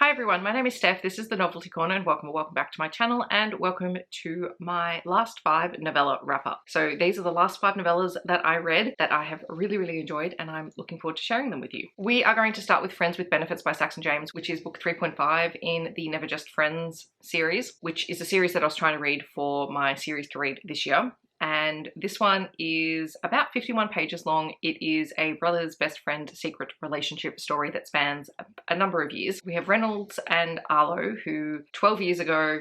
Hi everyone, my name is Steph, this is the Novelty Corner and welcome back to my channel and welcome to my last 5 novella wrap-up. So these are the last 5 novellas that I read that I have really enjoyed and I'm looking forward to sharing them with you. We are going to start with Friends with Benefits by Saxon James, which is book 3.5 in the Never Just Friends series, which is a series that I was trying to read for my series to read this year. And this one is about 51 pages long. It is a brother's best friend secret relationship story that spans a number of years. We have Reynolds and Arlo, who 12 years ago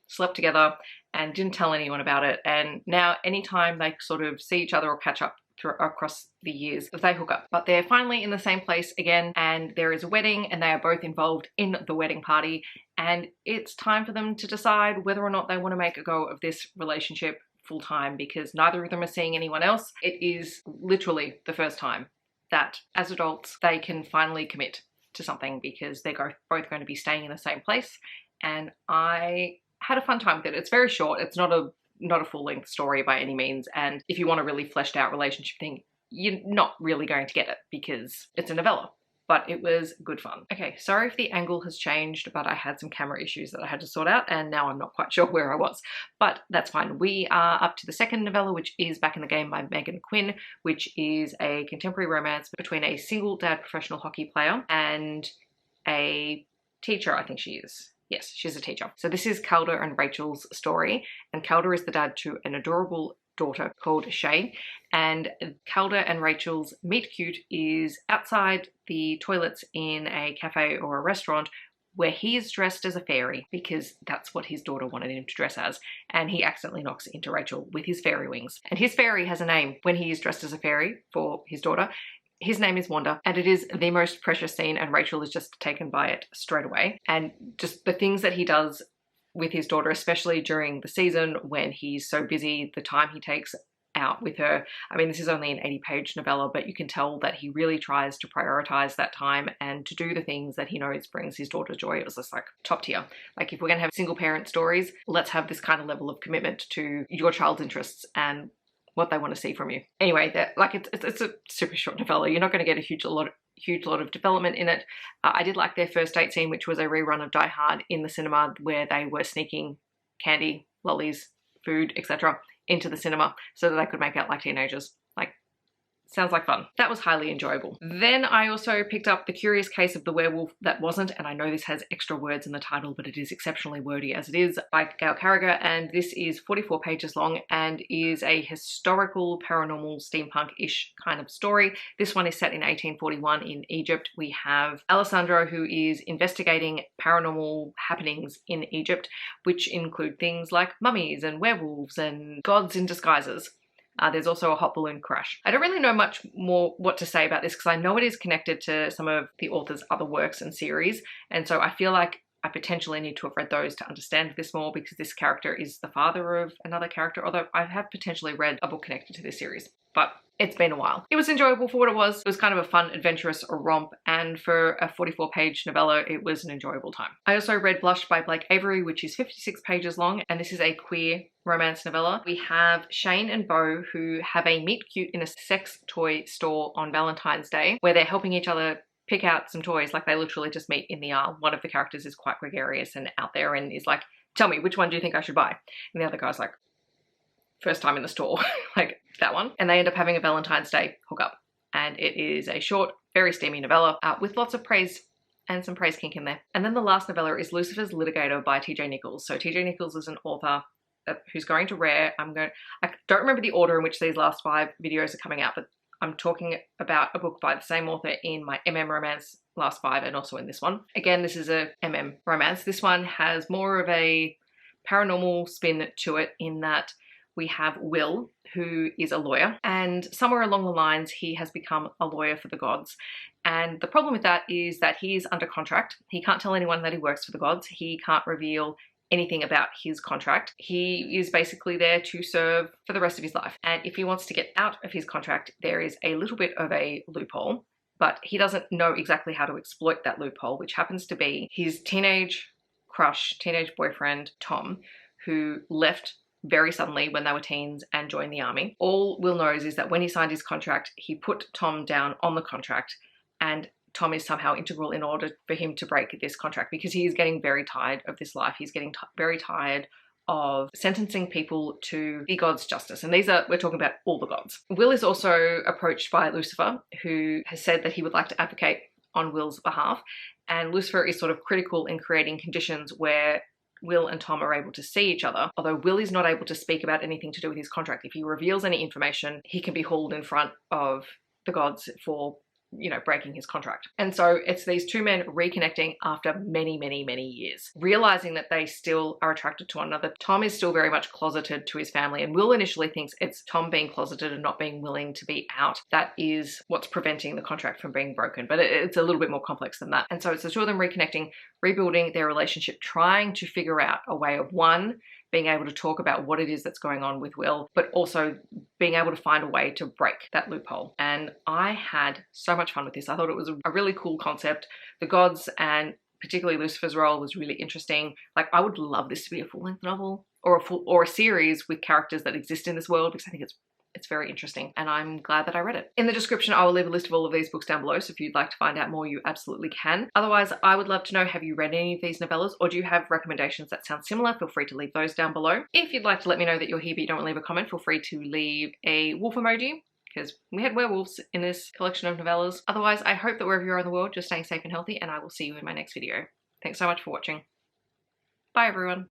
slept together and didn't tell anyone about it, and now anytime they sort of see each other or catch up across the years, they hook up. But they're finally in the same place again, and there is a wedding and they are both involved in the wedding party, and it's time for them to decide whether or not they want to make a go of this relationship full-time, because neither of them are seeing anyone else. It is literally the first time that as adults they can finally commit to something, because they're both going to be staying in the same place, and I had a fun time with it. It's very short, it's not a full-length story by any means, and if you want a really fleshed out relationship thing, you're not really going to get it because it's a novella. But it was good fun. Okay, sorry if the angle has changed, but I had some camera issues that I had to sort out and now I'm not quite sure where I was, but that's fine. We are up to the second novella, which is Back in the Game by Meghan Quinn, which is a contemporary romance between a single dad professional hockey player and a teacher, I think she is. Yes, she's a teacher. So this is Calder and Rachel's story, and Calder is the dad to an adorable daughter called Shay, and Calder and Rachel's meet cute is outside the toilets in a cafe or a restaurant where he is dressed as a fairy because that's what his daughter wanted him to dress as, and he accidentally knocks into Rachel with his fairy wings. And his fairy has a name when he is dressed as a fairy for his daughter. His name is Wanda, and it is the most precious scene, and Rachel is just taken by it straight away. And just the things that he does with his daughter, especially during the season when he's so busy, the time he takes out with her. I mean, this is only an 80-page novella, but you can tell that he really tries to prioritize that time and to do the things that he knows brings his daughter joy. It was just like top tier. Like, if we're gonna have single parent stories, let's have this kind of level of commitment to your child's interests and what they want to see from you. Anyway, it's a super short novella. You're not going to get a huge lot of development in it. I did like their first date scene, which was a rerun of Die Hard in the cinema, where they were sneaking candy, lollies, food, etc. into the cinema so that they could make out like teenagers. Like, sounds like fun. That was highly enjoyable. Then I also picked up The Curious Case of the Werewolf That Wasn't, and I know this has extra words in the title, but it is exceptionally wordy as it is, by Gail, Carriger, and this is 44 pages long and is a historical, paranormal, steampunk-ish kind of story. This one is set in 1841 in Egypt. We have Alessandro, who is investigating paranormal happenings in Egypt, which include things like mummies and werewolves and gods in disguises. There's also a hot balloon crash. I don't really know much more what to say about this because I know it is connected to some of the author's other works and series, and so I feel like I potentially need to have read those to understand this more, because this character is the father of another character, although I have potentially read a book connected to this series, but it's been a while. It was enjoyable for what it was. It was kind of a fun, adventurous romp, and for a 44-page novella, it was an enjoyable time. I also read Blush by Blake Avery, which is 56 pages long, and this is a queer romance novella. We have Shane and Beau, who have a meet cute in a sex toy store on Valentine's Day, where they're helping each other pick out some toys. Like, they literally just meet in the aisle. One of the characters is quite gregarious and out there and is like, tell me, which one do you think I should buy? And the other guy's like, first time in the store, like that one. And they end up having a Valentine's Day hookup. And it is a short, very steamy novella with lots of praise and some praise kink in there. And then the last novella is Lucifer's Litigator by TJ Nichols. So TJ Nichols is an author who's going to Rare. I don't remember the order in which these last 5 videos are coming out, but I'm talking about a book by the same author in my MM romance last 5 and also in this one. Again, this is a MM romance. This one has more of a paranormal spin to it, in that we have Will, who is a lawyer, and somewhere along the lines he has become a lawyer for the gods. And the problem with that is that he is under contract. He can't tell anyone that he works for the gods. He can't reveal anything about his contract. He is basically there to serve for the rest of his life. And if he wants to get out of his contract, there is a little bit of a loophole, but he doesn't know exactly how to exploit that loophole, which happens to be his teenage boyfriend, Tom, who left very suddenly when they were teens and joined the army. All Will knows is that when he signed his contract, he put Tom down on the contract, and Tom is somehow integral in order for him to break this contract, because he is getting very tired of this life. He's getting very tired of sentencing people to the gods' justice. And we're talking about all the gods. Will is also approached by Lucifer, who has said that he would like to advocate on Will's behalf. And Lucifer is sort of critical in creating conditions where Will and Tom are able to see each other, although Will is not able to speak about anything to do with his contract. If he reveals any information, he can be hauled in front of the gods for, you know, breaking his contract. And so it's these two men reconnecting after many, many, many years, realizing that they still are attracted to one another. Tom is still very much closeted to his family, and Will initially thinks it's Tom being closeted and not being willing to be out that is what's preventing the contract from being broken. But it's a little bit more complex than that. And so it's the two of them reconnecting, rebuilding their relationship, trying to figure out a way of, one, being able to talk about what it is that's going on with Will, but also being able to find a way to break that loophole. And I had so much fun with this. I thought it was a really cool concept. The gods, and particularly Lucifer's role, was really interesting. Like, I would love this to be a full-length novel or a series with characters that exist in this world, because I think it's very interesting, and I'm glad that I read it. In the description, I will leave a list of all of these books down below, so if you'd like to find out more, you absolutely can. Otherwise, I would love to know, have you read any of these novellas, or do you have recommendations that sound similar? Feel free to leave those down below. If you'd like to let me know that you're here but you don't want to leave a comment, feel free to leave a wolf emoji, because we had werewolves in this collection of novellas. Otherwise, I hope that wherever you are in the world, you're staying safe and healthy, and I will see you in my next video. Thanks so much for watching. Bye, everyone.